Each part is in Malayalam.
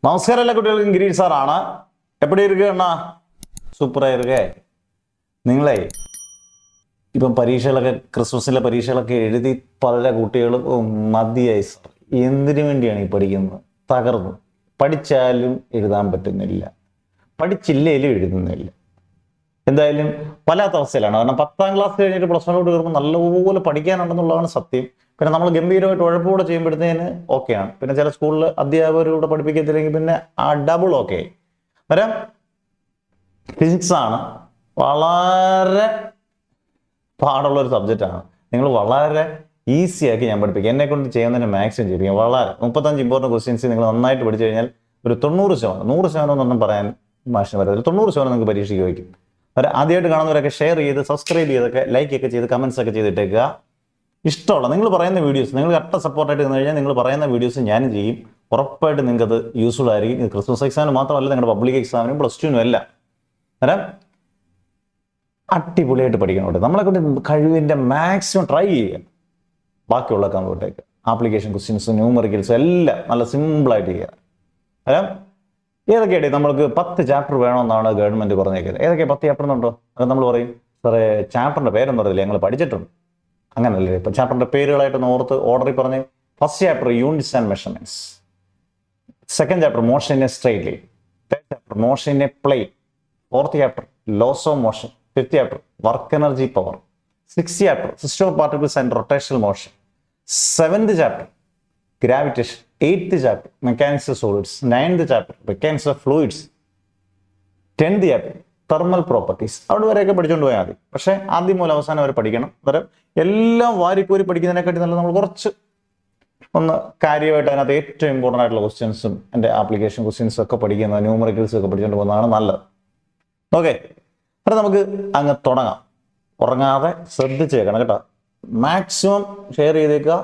നമസ്കാരം എല്ലാ കുട്ടികൾക്കും ഗിരീഷ് സാറാണ്. എപ്പടി ഇരിക്കുക അണ്ണാ? സൂപ്പറായി ഇരിക്കേ. നിങ്ങളെ ഇപ്പം പരീക്ഷകളൊക്കെ ക്രിസ്മസിലെ പരീക്ഷകളൊക്കെ എഴുതി പല കുട്ടികളും മതിയായി സാർ, എന്തിനു വേണ്ടിയാണ് ഈ പഠിക്കുന്നത്? തകർന്നു. പഠിച്ചാലും എഴുതാൻ പറ്റുന്നില്ല, പഠിച്ചില്ലേലും എഴുതുന്നില്ല. എന്തായാലും വല്ലാത്ത അവസ്ഥയിലാണ്. കാരണം 10ാം ക്ലാസ് കഴിഞ്ഞിട്ട് +1 കയറുമ്പോൾ നല്ലപോലെ പഠിക്കാനുണ്ടെന്നുള്ളതാണ് സത്യം. പിന്നെ നമ്മൾ ഗംഭീരമായിട്ട് ഉഴപ്പുകൂടെ ചെയ്യുമ്പോഴത്തേന് ഓക്കെയാണ്. പിന്നെ ചില സ്കൂളിൽ അധ്യാപകരോട് പഠിപ്പിക്കത്തില്ലെങ്കിൽ പിന്നെ ആ ഡബിൾ ഓക്കെ. അന്നേരം ഫിസിക്സ് ആണ് വളരെ പാടുള്ളൊരു സബ്ജക്റ്റാണ്. നിങ്ങൾ വളരെ ഈസി ആക്കി ഞാൻ പഠിപ്പിക്കും. എന്നെ കൊണ്ട് ചെയ്യുന്നതിന് മാക്സിമം ചെയ്യിപ്പിക്കും. വളരെ 35 ഇമ്പോർട്ടൻറ്റ് ക്വസ്റ്റ്യൻസ് നിങ്ങൾ നന്നായിട്ട് പഠിച്ചു കഴിഞ്ഞാൽ ഒരു 90%, 100% എന്നൊന്നും പറയാൻ മാഷിന് പറ്റത്തില്ല, 90% നിങ്ങൾക്ക് പരീക്ഷയ്ക്ക് വയ്ക്കും. ആദ്യമായിട്ട് കാണുന്നവരൊക്കെ ഷെയർ ചെയ്ത് സബ്സ്ക്രൈബ് ചെയ്തൊക്കെ ലൈക്കൊക്കെ ചെയ്ത് കമൻസ് ഒക്കെ ചെയ്തിട്ടേക്കുക. ഇഷ്ടമുള്ള നിങ്ങൾ പറയുന്ന വീഡിയോസ്, നിങ്ങൾ കറക്റ്റ് സപ്പോർട്ടായിട്ട് നിന്ന് കഴിഞ്ഞാൽ നിങ്ങൾ പറയുന്ന വീഡിയോസ് ഞാനും ചെയ്യും. ഉറപ്പായിട്ട് നിങ്ങൾക്കത് യൂസ്ഫുൾ ആയിരിക്കും. ഇത് ക്രിസ്മസ് എക്സാമിന് മാത്രമല്ല, നിങ്ങളുടെ പബ്ലിക് എക്സാമിനും +2നും എല്ലാം. അന്നേരം അടിപൊളിയായിട്ട് പഠിക്കണം. നമ്മളെ കൊണ്ട് കഴിവിൻ്റെ മാക്സിമം ട്രൈ ചെയ്യുക. ബാക്കിയുള്ള കമ്പ്യൂട്ടേക്ക് ആപ്ലിക്കേഷൻ ക്വസ്റ്റ്യൻസും ന്യൂമറിക്കൽസും എല്ലാം നല്ല സിമ്പിളായിട്ട് ചെയ്യുക. അന്നേരം ഏതൊക്കെയായിട്ട് നമ്മൾക്ക് 10 ചാപ്റ്റർ വേണമെന്നാണ് ഗവൺമെൻറ് പറഞ്ഞേക്കുന്നത്. ഏതൊക്കെ 10 ചാപ്റ്റർ എന്നുണ്ടോ? അത് നമ്മൾ പറയും സാറേ ചാപ്റ്ററിൻ്റെ പേരൊന്നും അറിയില്ല, ഞങ്ങൾ പഠിച്ചിട്ടുണ്ട്. അങ്ങനല്ലേ? ഇപ്പം ചാപ്റ്ററിൻ്റെ പേരുകളായിട്ടൊന്ന് ഓർത്ത് ഓർഡറിൽ പറഞ്ഞ്, first chapter units and measurements, second chapter motion in a straight line, third chapter motion in a plane, fourth chapter laws of motion, fifth chapter work energy power, sixth chapter system of particles and rotational motion, seventh chapter gravitation, eighth chapter mechanics of solids, ninth chapter mechanics of fluids, 10th chapter thermal properties. അവിടെ വരെയൊക്കെ പഠിച്ചുകൊണ്ട് പോയാൽ മതി. പക്ഷേ ആദ്യം മുതൽ അവസാനം വരെ പഠിക്കണം. അന്നേരം എല്ലാം വാരിക്കോരി പഠിക്കുന്നതിനെക്കാട്ടി നല്ല നമ്മൾ കുറച്ച് ഒന്ന് കാര്യമായിട്ട് അതിനകത്ത് ഏറ്റവും ഇമ്പോർട്ടൻ്റ് ആയിട്ടുള്ള ക്വസ്റ്റ്യൻസും എൻ്റെ ആപ്ലിക്കേഷൻ ക്വസ്റ്റ്യൻസും ഒക്കെ പഠിക്കുന്നത്, ന്യൂമറിക്കൽസും ഒക്കെ പഠിച്ചുകൊണ്ട് പോകുന്നതാണ് നല്ലത്. ഓക്കെ, അപ്പം നമുക്ക് അങ്ങ് തുടങ്ങാം. ഉറങ്ങാതെ ശ്രദ്ധിച്ച് കേൾക്കണം കേട്ടോ. മാക്സിമം ഷെയർ ചെയ്തേക്കുക.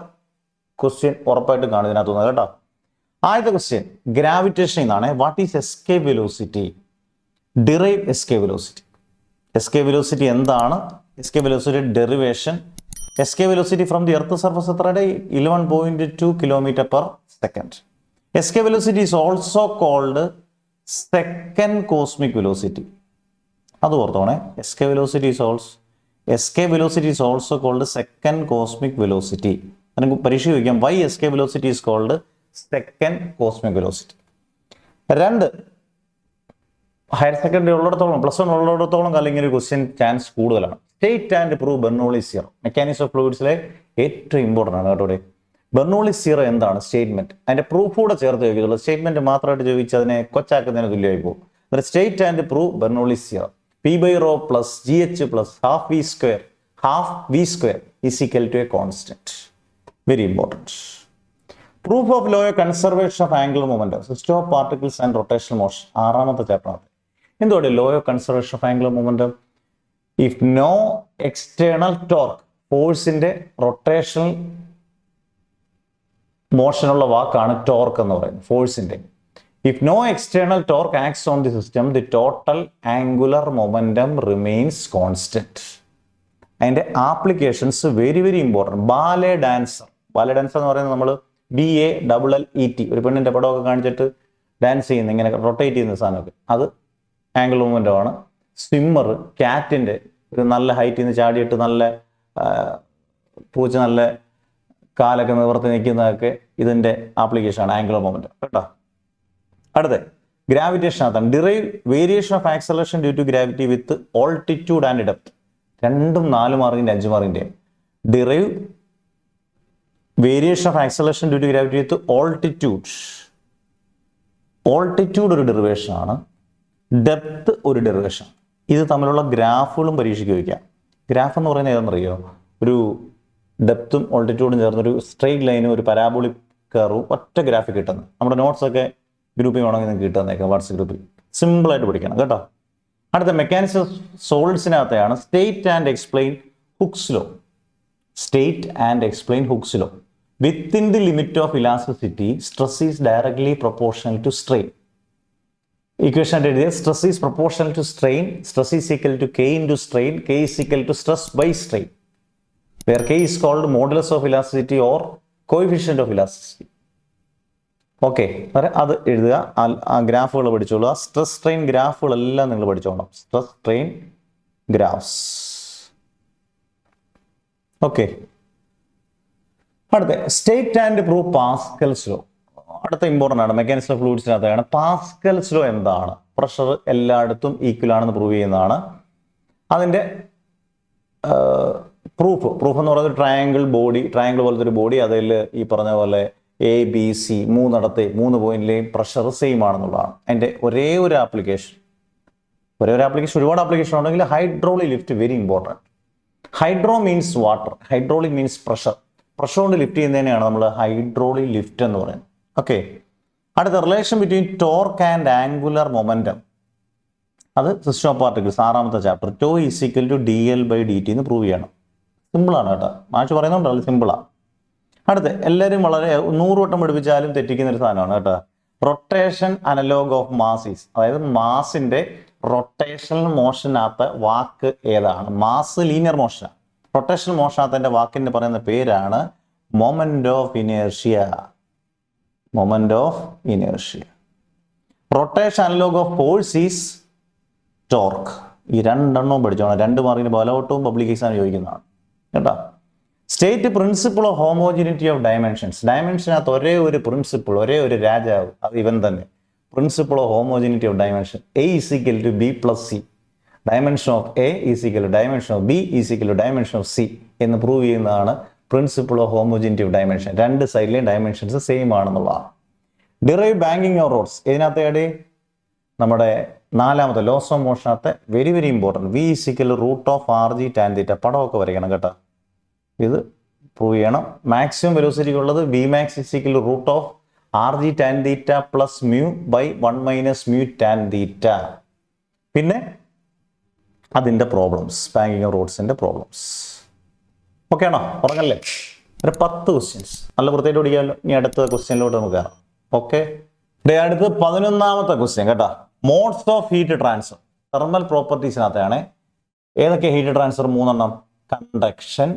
ക്വസ്റ്റ്യൻ ഉറപ്പായിട്ടും കാണും ഇതിനകത്തുനിന്ന് കേട്ടോ. ആദ്യത്തെ ക്വസ്റ്റ്യൻ ഗ്രാവിറ്റേഷൻ എന്നാണ്. What is escape velocity? Derive escape velocity. Escape velocity എന്താണ്? Escape velocity derivation. Escape velocity from the earth surface എത്രയുടെ? 11.2 km/s. Escape velocity is also called second cosmic velocity. അത് ഓർത്തോണേ. Escape velocity is also called second cosmic velocity. നമുക്ക് പരീക്ഷ ചോദിക്കാം, why escape velocity is called second cosmic velocity. 2, higher secondary ഉള്ളിടത്തോളം, +1 ഉള്ളിടത്തോളം അല്ലെങ്കിൽ ഒരു ക്വസ്റ്റ്യൻ ചാൻസ് കൂടുതലാണ്. State and prove Bernoulli's theorem. Mechanics of ഫ്ലൂയിഡ്സിലെ ഏറ്റവും ഇമ്പോർട്ടൻ്റ് ആണ് കേട്ടോ. ബെർണോളിസ് തിയറം എന്താണ്? സ്റ്റേറ്റ്മെന്റ്. അതിന്റെ പ്രൂഫ് കൂടെ ചേർത്ത് ചോദിക്കുള്ളൂ. സ്റ്റേറ്റ്മെന്റ് മാത്രമായിട്ട് ചോദിച്ച് അതിനെ കൊച്ചാക്കുന്നതിന് തുല്യമായി പോകും. State and prove Bernoulli's theorem. P/ρ + GH + half V square is equal to a constant. Very important. Proof of law of conservation of angular momentum, system of particles and rotational motion. 6ാമത്തെ ചാപ്റ്റർ ആണ്. എന്തുകൊണ്ട് law of conservation of angular momentum? If no external torque, ഫോഴ്സിന്റെ റൊട്ടേഷണൽ മോഷനുള്ള വാക്കാണ് ടോർക്ക് എന്ന് പറയുന്നത്, ഫോഴ്സിന്റെ. If no external torque acts on the system, the total angular momentum remains constant. അതിന്റെ applications very very important. Ballet dancer എന്ന് പറയുന്നത് നമ്മൾ BALLET, ഒരു പെണ്ണിന്റെ പടമൊക്കെ കാണിച്ചിട്ട് ഡാൻസ് ചെയ്യുന്ന, ഇങ്ങനെ റൊട്ടേറ്റ് ചെയ്യുന്ന സാധനമൊക്കെ, അത് ആംഗുലർ മൊമെന്റം ആണ്. സ്വിമ്മർ, ക്യാറ്റിന്റെ ഒരു നല്ല ഹൈറ്റിൽ നിന്ന് ചാടിയിട്ട് നല്ല പൂച്ച നല്ല കാലൊക്കെ നിവർത്തി നിൽക്കുന്നതൊക്കെ ഇതിന്റെ ആപ്ലിക്കേഷൻ ആണ്, ആംഗുലർ മൊമെന്റം കേട്ടോ. അടുത്ത ഗ്രാവിറ്റേഷനകത്താണ്. Derive variation of acceleration due to gravity with altitude and depth. രണ്ടും 4 മാർക്കിന്റെ 5 മാർക്കിന്റെ. Derive variation of acceleration due to gravity with altitude ഒരു ഡെറിവേഷൻ ആണ്, ഡെപ്ത് ഒരു ഡെറിവേഷൻ. ഇത് തമ്മിലുള്ള ഗ്രാഫുകളും പരീക്ഷയ്ക്ക് വയ്ക്കാം. ഗ്രാഫ് എന്ന് പറയുന്നത് ഏതെന്നറിയോ? ഒരു ഡെപ്തും ഓൾട്ടിറ്റ്യൂഡും ചേർന്നൊരു സ്ട്രെയിറ്റ് ലൈനും ഒരു പരാബോളിക് കർവും ഒറ്റ ഗ്രാഫിൽ കിട്ടുന്നത്. നമ്മുടെ നോട്ട്സൊക്കെ ഗ്രൂപ്പിൽ വേണമെങ്കിൽ നിങ്ങൾക്ക് കിട്ടുന്നേക്കാം, വാട്സപ്പ് ഗ്രൂപ്പിൽ. സിമ്പിളായിട്ട് പഠിക്കണം കേട്ടോ. അടുത്ത മെക്കാനിക്സ് ഓഫ് സോളിഡ്സിനകത്തെയാണ്. State and explain Hooke's law. Within the limit of elasticity, stress is directly proportional to strain. Equation എഴുതിയ stress is proportional to strain, stress is equal to K into strain, K is equal to stress by strain, where K is called modulus of elasticity or coefficient of elasticity. Okay, അത് എഴുതുക. ആ ഗ്രാഫുകൾ പഠിച്ചോളുക. സ്ട്രെസ് സ്ട്രെയിൻ ഗ്രാഫുകളെല്ലാം നിങ്ങൾ പഠിച്ചോളണം. Stress strain graphs. ഓക്കെ, അടുത്ത state and prove Pascal's law. അടുത്ത ഇമ്പോർട്ടൻ്റ് ആണ്, മെക്കാനിക്സ് ഓഫ് ഫ്ലൂയിഡ്സിനകത്താണ്. പാസ്കൽസ് ലോ എന്താണ്? പ്രഷർ എല്ലായിടത്തും ഈക്വൽ ആണെന്ന് പ്രൂവ് ചെയ്യുന്നതാണ്. അതിൻ്റെ പ്രൂഫ് എന്ന് പറയുന്നത് ട്രയാങ്കിൾ പോലത്തെ ഒരു ബോഡി, അതിൽ ഈ പറഞ്ഞ പോലെ ABC 3 പോയിന്റിലെയും പ്രഷർ സെയിം ആണെന്നുള്ളതാണ് അതിൻ്റെ ഒരേ ഒരു ആപ്ലിക്കേഷൻ. ഒരുപാട് ആപ്ലിക്കേഷൻ ഉണ്ടെങ്കിൽ hydraulic lift very important. Hydro means water, hydraulic means pressure കൊണ്ട് ലിഫ്റ്റ് ചെയ്യുന്നതിനെയാണ് നമ്മൾ ഹൈഡ്രോളിക് ലിഫ്റ്റ് എന്ന് പറയുന്നത്. ഓക്കെ, അടുത്ത relation between torque and angular momentum. അത് സിസ്റ്റം ഓഫ് പാർട്ടിക്കിൾസ് 6ാമത്തെ chapter. Tau is equal to dl/dt എന്ന് പ്രൂവ് ചെയ്യണം. സിമ്പിളാണ് കേട്ടോ, മാച്ച് പറയുന്നുണ്ടല്ലോ, സിമ്പിളാണ്. അടുത്ത എല്ലാവരും വളരെ 100 വട്ടം പഠിപ്പിച്ചാലും തെറ്റിക്കുന്ന ഒരു സാധനമാണ് കേട്ടോ. Rotation analog of mass. അതായത് മാസിന്റെ റൊട്ടേഷണൽ മോഷനകത്ത് വാക്ക് ഏതാണ്? മാസ് ലീനിയർ മോഷനാണ്. റൊട്ടേഷണൽ മോഷനകത്ത് വാക്കിന്റെ പറയുന്ന പേരാണ് moment of inertia. Rotation analog of force is torque. ഈ 2 എണ്ണവും പഠിച്ചോണം. 2 മാർക്കിന് പലവട്ടവും പബ്ലിക് എക്സാം ചോദിക്കുന്നതാണ് കേട്ടോ. State principle of homogeneity of dimensions. ഡയമെൻഷനകത്ത് ഒരേ ഒരു പ്രിൻസിപ്പിൾ, ഒരേ ഒരു രാജാവ്, അത് ഇവൻ തന്നെ. Principle of homogeneity of dimension. A = B+C. Dimension of A = dimension of B = dimension of C എന്ന് പ്രൂവ് ചെയ്യുന്നതാണ് principle of homogeneity of dimension. 2 സൈഡിലെയും ഡയമെൻഷൻസ് സെയിം ആണെന്നുള്ളതാണ്. Derive banking of roads. ഇതിനകത്ത് നമ്മുടെ 4ാമത്തെ ലോസ് ഓഫ് മോഷനകത്തെ very important. V = √RG tan θ. പടമൊക്കെ വരയ്ക്കണം കേട്ടോ. ഇത് പ്രൂവ് ചെയ്യണം. മാക്സിമം വെലോസിറ്റിക്ക് ഉള്ളത് Vmax = √RG tan θ plus μ/1 - μ tan θ. പിന്നെ അതിൻ്റെ പ്രോബ്ലംസ്, ബാങ്കിങ് ഓഫ് റോഡ്സിൻ്റെ പ്രോബ്ലംസ്. ഓക്കെ ആണോ? ഉറങ്ങല്ലേ? ഒരു 10 ക്വസ്റ്റ്യൻസ് നല്ല വൃത്തിയായിട്ട് പഠിക്കാമല്ലോ. ഇനി അടുത്ത ക്വസ്റ്റ്യനിലോട്ട് നമുക്ക് കയറാം. ഓക്കെ, അടുത്ത് 11ാമത്തെ ക്വസ്റ്റ്യൻ കേട്ടോ. Modes of heat transfer. Thermal പ്രോപ്പർട്ടീസിനകത്താണ്. ഏതൊക്കെ ഹീറ്റ് ട്രാൻസ്ഫർ? 3 എണ്ണം. കൺവെക്ഷൻ,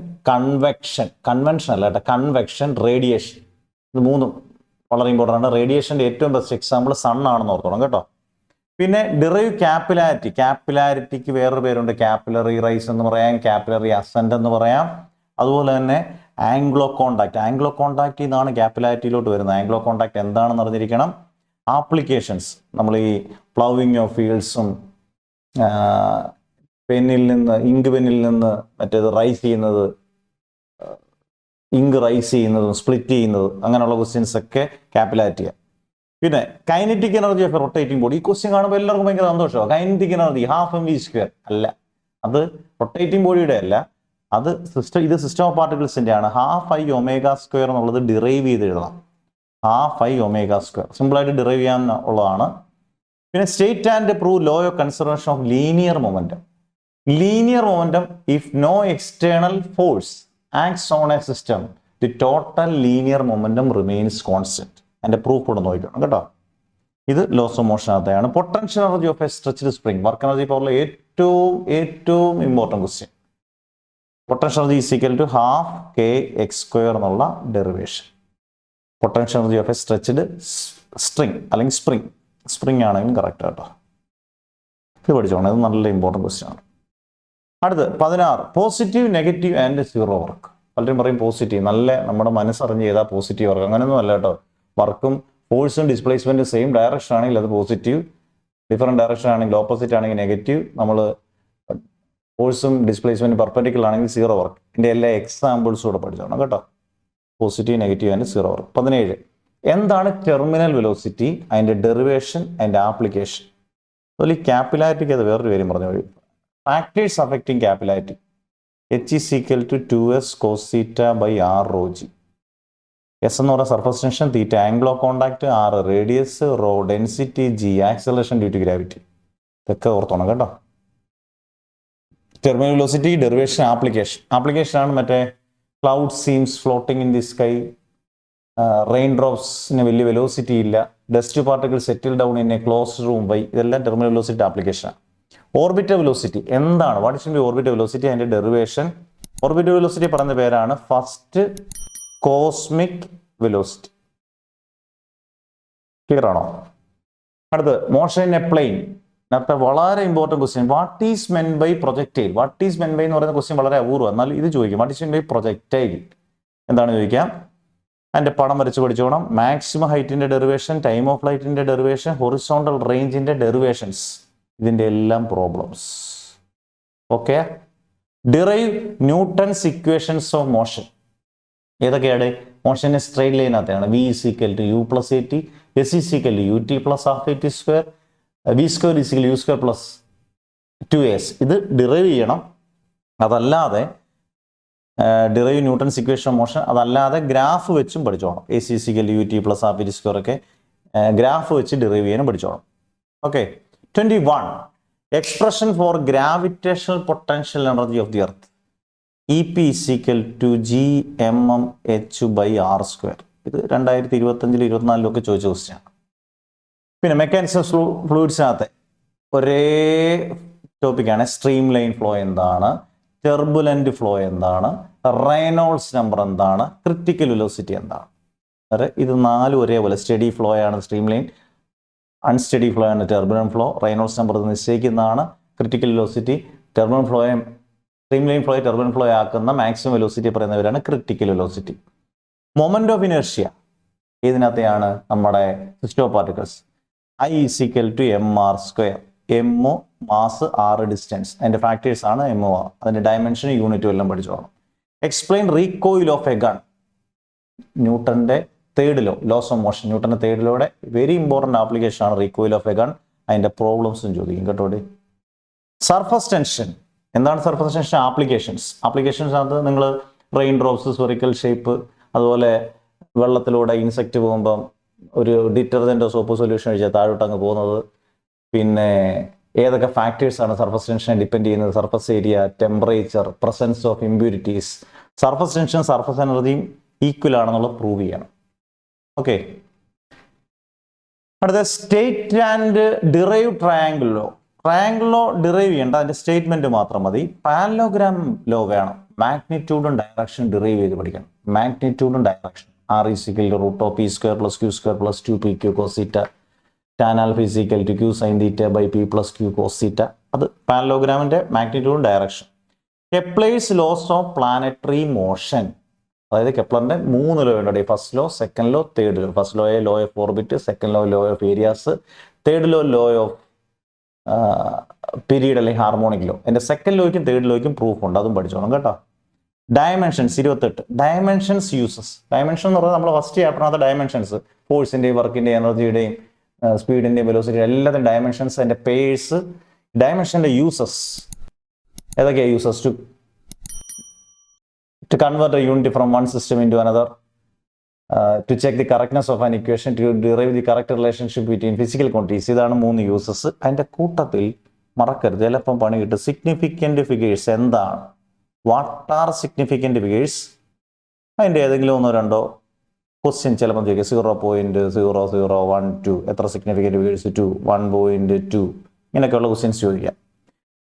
കൺവെൻഷൻ അല്ല കേട്ടോ, കൺവെക്ഷൻ, റേഡിയേഷൻ. ഇത് 3 വളരെ ഇമ്പോർട്ടൻ്റ് ആണ്. റേഡിയേഷൻ്റെ ഏറ്റവും ബെസ്റ്റ് എക്സാമ്പിൾ സൺ ആണെന്ന് ഓർത്തോണം കേട്ടോ. പിന്നെ ഡിറൈവ് ക്യാപ്പിലാരിറ്റിക്ക് വേറൊരു പേരുണ്ട്. ക്യാപ്പിലറി റൈസ് എന്ന് പറയാം, ക്യാപ്പിലറി അസെൻറ്റ് എന്ന് പറയാം. അതുപോലെ തന്നെ ആംഗ്ലോ കോണ്ടാക്ട് നിന്നാണ് ക്യാപ്പിലാരിറ്റിയിലോട്ട് വരുന്നത്. ആംഗ്ലോ കോണ്ടാക്ട് എന്താണെന്ന് അറിഞ്ഞിരിക്കണം. ആപ്ലിക്കേഷൻസ്, നമ്മൾ ഈ പ്ലവിങ് ഓഫ് ഫീൽഡ്സും ഇങ്ക് പെന്നിൽ നിന്ന് മറ്റേത് ഇങ്ക് റൈസ് ചെയ്യുന്നതും സ്പ്ലിറ്റ് ചെയ്യുന്നതും അങ്ങനെയുള്ള ക്വസ്റ്റ്യൻസ് ഒക്കെ ക്യാപ്പിലാരിറ്റിയാണ്. പിന്നെ kinetic energy of rotating body. ഈ ക്വസ്റ്റ്യൻ കാണുമ്പോൾ എല്ലാവർക്കും ഭയങ്കര സന്തോഷമാണ്. കൈനറ്റിക് എനർജി ½ mv² അല്ല, അത് റൊട്ടേറ്റിംഗ് ബോഡിയുടെ അല്ല, ഇത് സിസ്റ്റം ഓഫ് പാർട്ടിക്കിൾസിന്റെ ആണ്. ½ I⍵² എന്നുള്ളത് ഡിറൈവ് ചെയ്ത് എഴുതണം. ½ I⍵². സിമ്പിളായിട്ട് ഡിറൈവ് ചെയ്യാൻ ഉള്ളതാണ്. പിന്നെ state and prove law of conservation of linear momentum. If no external force acts on a system, the total linear momentum remains constant. അതിന്റെ പ്രൂഫ് കൂടെ നോക്കണം കേട്ടോ. ഇത് ലോസ് ഓഫ് മോഷനകത്തെയാണ്. Potential energy of a stretched spring. Work energy പവറിലെ ഏറ്റവും important question. Potential energy = ½ kx² എന്നുള്ള derivation. Potential energy of a stretched string അല്ലെങ്കിൽ സ്പ്രിംഗ് ആണെങ്കിലും കറക്റ്റ് കേട്ടോ. ഇത് പഠിച്ചോണം, ഇത് നല്ല ഇമ്പോർട്ടൻറ്റ് ക്വസ്റ്റ്യൻ ആണ്. അടുത്ത് 16 positive, negative and zero work. പലരും പറയും പോസിറ്റീവ്, നല്ല നമ്മുടെ മനസ്സറിഞ്ഞ് ചെയ്താൽ പോസിറ്റീവ് വർക്ക്. അങ്ങനെയൊന്നും അല്ല കേട്ടോ. വർക്കും ഫോഴ്സും ഡിസ്പ്ലേസ്മെന്റും സെയിം ഡയറക്ഷൻ ആണെങ്കിൽ അത് പോസിറ്റീവ്, ഡിഫറെൻറ്റ് ഡയറക്ഷൻ ആണെങ്കിൽ ഓപ്പോസിറ്റ് ആണെങ്കിൽ നെഗറ്റീവ്. നമ്മൾ ഫോഴ്സും ഡിസ്പ്ലേസ്മെന്റും പെർപെൻഡിക്കുലർ ആണെങ്കിൽ സീറോ വർക്ക്. ഇതിൻ്റെ എല്ലാ എക്സാമ്പിൾസും കൂടെ പഠിച്ചോണം കേട്ടോ. Positive, negative and zero work. 17 എന്താണ് ടെർമിനൽ വെലോസിറ്റി, അതിൻ്റെ ഡെറിവേഷൻ, അതിൻ്റെ ആപ്ലിക്കേഷൻ. അതുപോലെ ഈ ക്യാപ്പിലാരിറ്റിക്ക് അത് വേറൊരു പേരും പറഞ്ഞു വഴി. Factors affecting capillarity. H = 2s cos θ/r ρg. S എന്ന് പറയുന്ന surface tension, θ angle of contact, R radius, ρ density, G acceleration due to gravity. ഇതൊക്കെ ഓർത്തോണം കേട്ടോ. ടെർമിനൽ വെലോസിറ്റി, ഡെറിവേഷൻ, ആപ്ലിക്കേഷൻ ആണ് മറ്റേ cloud seems floating in the sky, rain ഡ്രോപ്സിന് വലിയ വെലോസിറ്റി ഇല്ല, dust particle settle down in a closed room by. ഇതെല്ലാം ടെർമിനൽ വെലോസിറ്റി ആപ്ലിക്കേഷനാണ്. ഓർബിറ്റൽ വെലോസിറ്റി എന്താണ്? വാട്ട് ഇസ് ഓർബിറ്റൽ വെലോസിറ്റി, അതിന്റെ ഡെറിവേഷൻ. ഓർബിറ്റൽ വെലോസിറ്റി പറയുന്ന പേരാണ് ഫസ്റ്റ് കോസ്മിക് വെലോസിറ്റി. ക്ലിയർ ആണോ? അടുത്ത് മോഷൻ ഇൻ എ പ്ലെയിൻ. നേരത്തെ വളരെ important question. What is meant by projectile? What is meant by എന്ന് പറയുന്ന ക്വസ്റ്റ്യൻ വളരെ അപൂർവം. എന്നാൽ ഇത് ചോദിക്കും. What is meant by projectile എന്താണ് ചോദിക്കാം. അതിൻ്റെ പടം വരച്ച് പഠിച്ചോണം. മാക്സിമം ഹൈറ്റിൻ്റെ ഡെറിവേഷൻ, ടൈം ഓഫ് ഫ്ലൈറ്റിൻ്റെ ഡെറിവേഷൻ, ഹൊറിസോണ്ടൽ റേഞ്ചിൻ്റെ ഡെറിവേഷൻസ്, ഇതിൻ്റെ എല്ലാം problems. Okay. Derive Newton's equations of motion. ഏതൊക്കെയാണ്? മോഷൻ സ്ട്രെയിറ്റ് ലൈനകത്താണ്. V is equal to U plus A T, S is equal to U T plus half A T square, V square is equal U square plus 2s. ഇത് ഡിറൈവ് ചെയ്യണം. അതല്ലാതെ derive Newton's equation of motion അതല്ലാതെ ഗ്രാഫ് വെച്ചും പഠിച്ചോണം. എ സി സിക്കൽ U T plus half T square ഒക്കെ ഗ്രാഫ് വെച്ച് ഡിറൈവ് ചെയ്യാനും പഠിച്ചോണം. Okay. 21. Expression for gravitational potential energy of the Earth. E P is equal to G M M H by R square. ഇത് 2025 24 ചോദിച്ച ക്വസ്റ്റ്യൻ ആണ്. പിന്നെ മെക്കാനിക്സ് ഓഫ് ഫ്ലൂയിഡ്സിനകത്തെ ഒരേ ടോപ്പിക്കാണ്. സ്ട്രീം ലൈൻ ഫ്ലോ എന്താണ്, ടെർബുലന്റ് ഫ്ലോ എന്താണ്, റെയ്നോൾഡ്സ് നമ്പർ എന്താണ്, ക്രിട്ടിക്കൽ വെലോസിറ്റി എന്താണ്. ഇത് 4 ഒരേപോലെ. സ്റ്റഡി ഫ്ലോ ആണ് സ്ട്രീം ലൈൻ, അൺസ്റ്റഡി ഫ്ലോ ആണ് ടെർബുലന്റ് ഫ്ലോ. റെയ്നോൾഡ്സ് നമ്പർ നിശ്ചയിക്കുന്നതാണ്. ക്രിട്ടിക്കൽ വെലോസിറ്റി ടെർബുലന്റ് ഫ്ലോയെ, സ്ട്രീം ലൈൻ ഫ്ലോയെ ടെർബുലന്റ് ഫ്ലോ ആക്കുന്ന മാക്സിമം വെലോസിറ്റി പറയുന്നവരാണ് critical velocity. Moment of inertia ഇതിനകത്തെയാണ് നമ്മുടെ system of particles. I is equal to M R square. M mass, R distance. അതിൻ്റെ ഫാക്ടേഴ്സ് ആണ് എം ആർ. അതിൻ്റെ ഡയമെൻഷൻ യൂണിറ്റും എല്ലാം പഠിച്ചോളാം. Explain recoil of a gun. ന്യൂട്ടന്റെ third law, laws of motion. ന്യൂട്ടന്റെ തേർഡ് ലോയുടെ വെരി ഇമ്പോർട്ടൻറ്റ് ആപ്ലിക്കേഷൻ ആണ് റീകോയിൽ ഓഫ് എ ഗൺ. അതിൻ്റെ പ്രോബ്ലംസും ചോദിക്കും കേട്ടോടെ. സർഫസ് ടെൻഷൻ എന്താണ്? സർഫസ് ടെൻഷൻ ആപ്ലിക്കേഷൻസ് അത് നിങ്ങൾ റെയിൻ ഡ്രോപ്സ്, സ്ഫെറിക്കൽ ഷേപ്പ്, അതുപോലെ വെള്ളത്തിലൂടെ ഇൻസെക്റ്റ് പോകുമ്പം ഒരു ഡിറ്റർജൻറ്റോ സോപ്പ് സൊല്യൂഷൻ ഒഴിച്ചാൽ താഴോട്ട് അങ്ങ് പോകുന്നത്. പിന്നെ ഏതൊക്കെ ഫാക്ടേഴ്സ് ആണ് സർഫസ് ടെൻഷനെ ഡിപ്പെൻഡ് ചെയ്യുന്നത്? Surface area, temperature, presence of impurities. Surface tension surface എനർജിയും ഈക്വൽ ആണെന്നുള്ളത് പ്രൂവ് ചെയ്യണം. ഓക്കെ. അടുത്ത state and derive triangle law. Triangle law derive ചെയ്യേണ്ട, അതിന്റെ സ്റ്റേറ്റ്മെന്റ് മാത്രം മതി. പാരലോഗ്രാം ലോ വേണം. മാഗ്നിറ്റ്യൂഡും ഡയറക്ഷൻ ഡിറൈവ് ചെയ്ത് പഠിക്കണം. മാഗ്നിറ്റ്യൂഡും direction. R is equal to root of P square plus Q square plus 2p q cos theta. Tan alpha is equal to q sin theta by p plus q cos theta. അത് പാരലോഗ്രാമിന്റെ മാഗ്നിറ്റ്യൂഡും direction. Kepler's laws of planetary motion. അതായത് കെപ്ലറിന്റെ 3 ലോ ഉണ്ട്. First law, second law, third law. First law law of orbit, second law of areas, third law of period അല്ലെങ്കിൽ ഹാർമോണിക് ലോ. എൻ്റെ സെക്കൻഡ് ലോയ്ക്കും തേർഡ് ലോയ്ക്കും പ്രൂഫ് ഉണ്ട്, അതും പഠിച്ചോണം കേട്ടോ. ഡയമെൻഷൻസ് 28. Dimensions uses. ഡയമെൻഷൻ എന്ന് പറഞ്ഞാൽ നമ്മൾ ഫസ്റ്റ് ചാപ്റ്ററിനകത്ത് ഡയമെൻഷൻസ്, ഫോഴ്സിൻ്റെയും വർക്കിൻ്റെയും എനർജിയുടെയും സ്പീഡിൻ്റെയും വെലോസിറ്റിയും എല്ലാത്തിനും ഡയമെൻഷൻസ്, അതിൻ്റെ പേഴ്സ്, ഡയമെൻഷൻ്റെ യൂസസ്. ഏതൊക്കെയാണ് uses? To convert a unit from one system in to another, to check the correctness of an equation, to derive the correct relationship between physical quantities. ഇതാണ് 3 യൂസസ്. അതിൻ്റെ കൂട്ടത്തിൽ മറക്കരുത്, ചിലപ്പം പണി കിട്ടും. സിഗ്നിഫിക്കൻറ്റ് ഫിഗേഴ്സ് എന്താണ്? What are significant figures? അതിൻ്റെ ഏതെങ്കിലും 1-2 ക്വസ്റ്റ്യൻ ചിലപ്പോൾ ചോദിക്കുക. 0.0012 എത്ര സിഗ്നിഫിക്കൻറ്റ് ഫിഗേഴ്സ്? 2, 1.2 ഇങ്ങനെയൊക്കെയുള്ള ക്വസ്റ്റ്യൻസ് ചോദിക്കാം.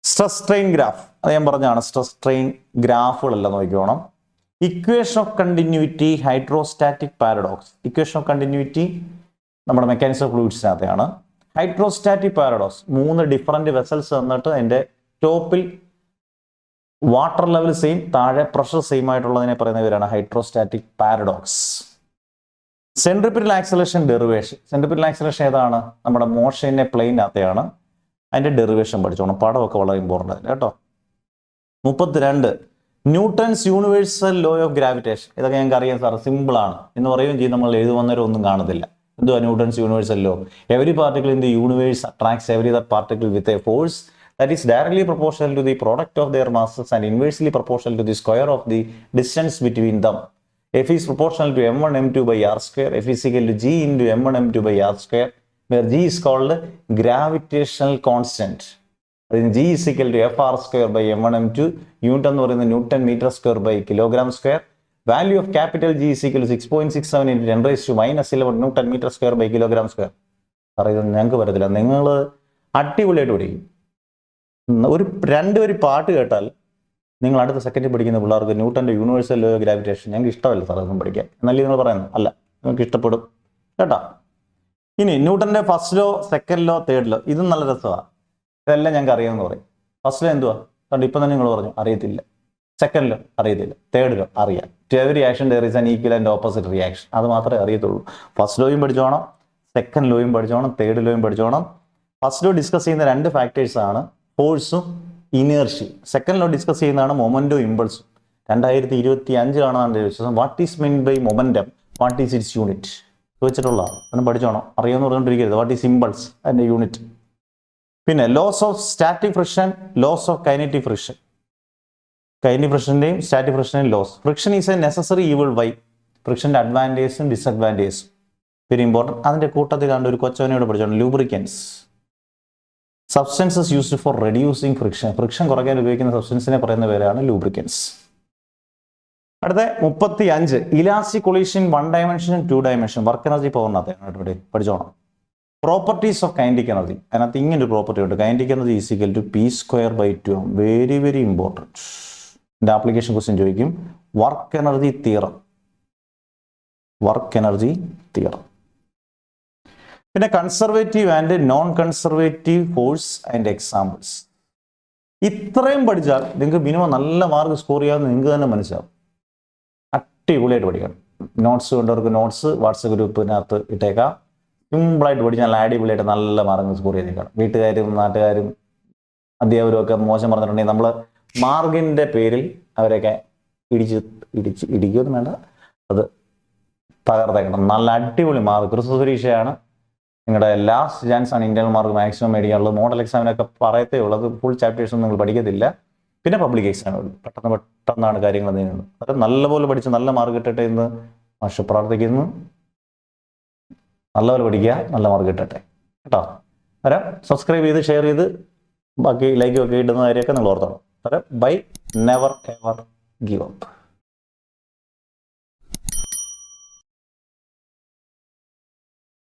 സ്ട്രെസ് സ്ട്രെയിൻ ഗ്രാഫ്, അത് ഞാൻ പറഞ്ഞാണ്. സ്ട്രെസ് സ്ട്രെയിൻ ഗ്രാഫുകളെല്ലാം നോക്കിക്കോണം. Equation of continuity, hydrostatic paradox. Equation of continuity നമ്മുടെ മെക്കാനിക്സ് ഓഫ് ഫ്ലൂയിഡ്സിനകത്തെയാണ്. ഹൈഡ്രോസ്റ്റാറ്റിക് പാരഡോക്സ് 3 ഡിഫറൻറ്റ് വെസൽസ് തന്നിട്ട് അതിൻ്റെ ടോപ്പിൽ വാട്ടർ ലെവൽ സെയിം, താഴെ പ്രഷർ സെയിം ആയിട്ടുള്ളതിനെ പറയുന്നവരാണ് hydrostatic paradox. Centripetal acceleration derivation. Centripetal acceleration ഏതാണ്? നമ്മുടെ മോഷനെ പ്ലെയിനകത്തെയാണ്. അതിൻ്റെ ഡെറിവേഷൻ പഠിച്ചോണം. പടമൊക്കെ വളരെ ഇമ്പോർട്ടൻ്റ് ആണ് കേട്ടോ. 32. Newton's universal law of gravitation. ഇതൊക്കെ ഞങ്ങൾക്ക് അറിയാം സാർ, സിമ്പിളാണ് എന്ന് പറയുകയും ചെയ്യും. നമ്മൾ എഴുതുവന്നേരം ഒന്നും കാണത്തില്ല. എന്തുവാ Newton's universal law? Every particle in the universe attracts every other particle with a force that is directly proportional to the product of their masses and inversely proportional to the square of the distance between them. F is proportional to m1 m2 by r square. F is equal to g into m1 m2 by r square, where g is called gravitational constant. G is equal to fr square by m1 m2. Unit എന്ന് പറയുന്നത് newton metre square by kilogram square. Value of capital G is equal to 6.67 into 10 raised to -11 newton metre square by kilogram square. സാറേ ഇതൊന്നും ഞങ്ങൾക്ക് പറ്റത്തില്ല, നിങ്ങൾ അടിപൊളിയായിട്ട് പഠിക്കും. ഒരു 2 വരി പാട്ട് കേട്ടാൽ നിങ്ങൾ അടുത്ത സെക്കൻഡിൽ പഠിക്കുന്ന പിള്ളേർക്ക് ന്യൂട്ടൻ്റെ യൂണിവേഴ്സൽ ലോ ഓഫ് ഗ്രാവിറ്റേഷൻ ഞങ്ങൾക്ക് ഇഷ്ടമല്ല സാർ അതൊന്നും പഠിക്കാൻ. എന്നല്ലേ നിങ്ങൾ പറയുന്നത്? അല്ല, നിങ്ങൾക്ക് ഇഷ്ടപ്പെടും കേട്ടോ. ഇനി ന്യൂട്ടന്റെ first law, second law, third law, ഇതും നല്ല രസമാണ്. ഇതെല്ലാം ഞങ്ങൾക്ക് അറിയാമെന്ന് പറയും. ഫസ്റ്റ് ലോ എന്തുവാ? അതുകൊണ്ട് ഇപ്പം തന്നെ നിങ്ങൾ പറഞ്ഞു അറിയത്തില്ല. സെക്കൻഡ് ലോ അറിയത്തില്ല. തേർഡ് ലോ അറിയാം. To every action there is an equal and opposite reaction. അത് മാത്രമേ അറിയത്തുള്ളൂ. ഫസ്റ്റ് ലോയും പഠിച്ചോണം, സെക്കൻഡ് ലോയും പഠിച്ചോണം, തേർഡ് ലോയും പഠിച്ചോണം. ഫസ്റ്റ് ലോ ഡിസ്കസ് ചെയ്യുന്ന 2 ഫാക്ടേഴ്സ് ആണ് ഫോഴ്സും ഇനേർഷ്യ. സെക്കൻഡ് ലോ ഡിസ്കസ് ചെയ്യുന്നതാണ് മൊമെന്റും ഇമ്പൾസും. 2025 വിശ്വാസം. What is mean by momentum, what is its unit ചോദിച്ചിട്ടുള്ള ഒന്ന് പഠിച്ചോണം. അറിയാമെന്ന് പറഞ്ഞുകൊണ്ടിരിക്കരുത്. വാട്ട് ഈസ് ഇമ്പൾസ്, അതിന്റെ യൂണിറ്റ്. പിന്നെ loss of static friction, laws of kinetic friction. Kinetic ഫ്രിക്ഷന്റെയും സ്റ്റാറ്റിക് ഫ്രിക്ഷന്റെയും laws. Friction is a necessary evil. Why? ഫ്രിക്ഷന്റെ അഡ്വാൻറ്റേജും ഡിസഡ്വാൻറ്റേജും വെരി ഇമ്പോർട്ടൻറ്റ്. അതിന്റെ കൂട്ടത്തിൽ കണ്ട് ഒരു കൊച്ചവനോട് പഠിച്ചോണം. Lubricants, substances used for reducing friction. Friction കുറയ്ക്കാൻ ഉപയോഗിക്കുന്ന സബ്സ്റ്റൻസിനെ പറയുന്ന പേരാണ് ലൂബ്രിക്കൻസ്. അടുത്ത 35 elastic collision 1 dimension 2 dimension. Work energy പവറിനകത്ത് പഠിച്ചോണം. Properties of kinetic energy. അതിനകത്ത് ഇങ്ങനൊരു പ്രോപ്പർട്ടി ഉണ്ട്. Kinetic energy is equal to p²/2. Very very important. ഇതിന്റെ ആപ്ലിക്കേഷൻ ക്വസ്റ്റ്യൻ ചോദിക്കും. Work energy theorem. Work energy theorem. പിന്നെ conservative and non conservative force and examples. ഇത്രയും പഠിച്ചാൽ നിങ്ങൾക്ക് മിനിമം നല്ല മാർക്ക് സ്കോർ ചെയ്യാമെന്ന് നിങ്ങൾക്ക് തന്നെ മനസ്സിലാവും. അടിപൊളിയായിട്ട് പഠിക്കണം. നോട്ട്സ് കൊണ്ടവർക്ക് നോട്ട്സ് വാട്സപ്പ് ഗ്രൂപ്പിനകത്ത് ഇട്ടേക്കാം. സിമ്പിളായിട്ട് പഠിച്ചാൽ നല്ല അടിപൊളിയായിട്ട് നല്ല മാർക്ക് സ്കോർ ചെയ്തേക്കാം. വീട്ടുകാരും നാട്ടുകാരും അധ്യാപകരും ഒക്കെ മോശം പറഞ്ഞിട്ടുണ്ടെങ്കിൽ നമ്മൾ മാർക്കിൻ്റെ പേരിൽ അവരെയൊക്കെ ഇടിക്കുകയൊന്നും വേണ്ട, അത് തകർത്തേക്കണം. നല്ല അടിപൊളി മാർക്ക്. ക്രിസ്മസ് പരീക്ഷയാണ് നിങ്ങളുടെ ലാസ്റ്റ് ചാൻസ് ആണ് ഇന്റർണൽ മാർക്ക് മാക്സിമം മേടിക്കാനുള്ളത്. മോഡൽ എക്സാമിനൊക്കെ പറയത്തേ ഉള്ളൂ. അത് ഫുൾ ചാപ്റ്റേഴ്സ് ഒന്നും നിങ്ങൾ പഠിക്കത്തില്ല. പിന്നെ പബ്ലിക് എക്സാമുകൾ പെട്ടെന്നാണ് കാര്യങ്ങൾ നീങ്ങുന്നത്. അതൊക്കെ നല്ലപോലെ പഠിച്ച് നല്ല മാർക്ക് കിട്ടട്ടെ എന്ന് മാഷ് പ്രാർത്ഥിക്കുന്നു. നല്ലപോലെ പഠിക്കുക, നല്ല മാർക്ക് കിട്ടട്ടെ കേട്ടോ. അന്നേരം സബ്സ്ക്രൈബ് ചെയ്ത് ഷെയർ ചെയ്ത് ബാക്കി ലൈക്കും ഒക്കെ ഇടുന്ന കാര്യമൊക്കെ നിങ്ങൾ ഓർത്തോണം. അന്നേരം bye, never ever give up.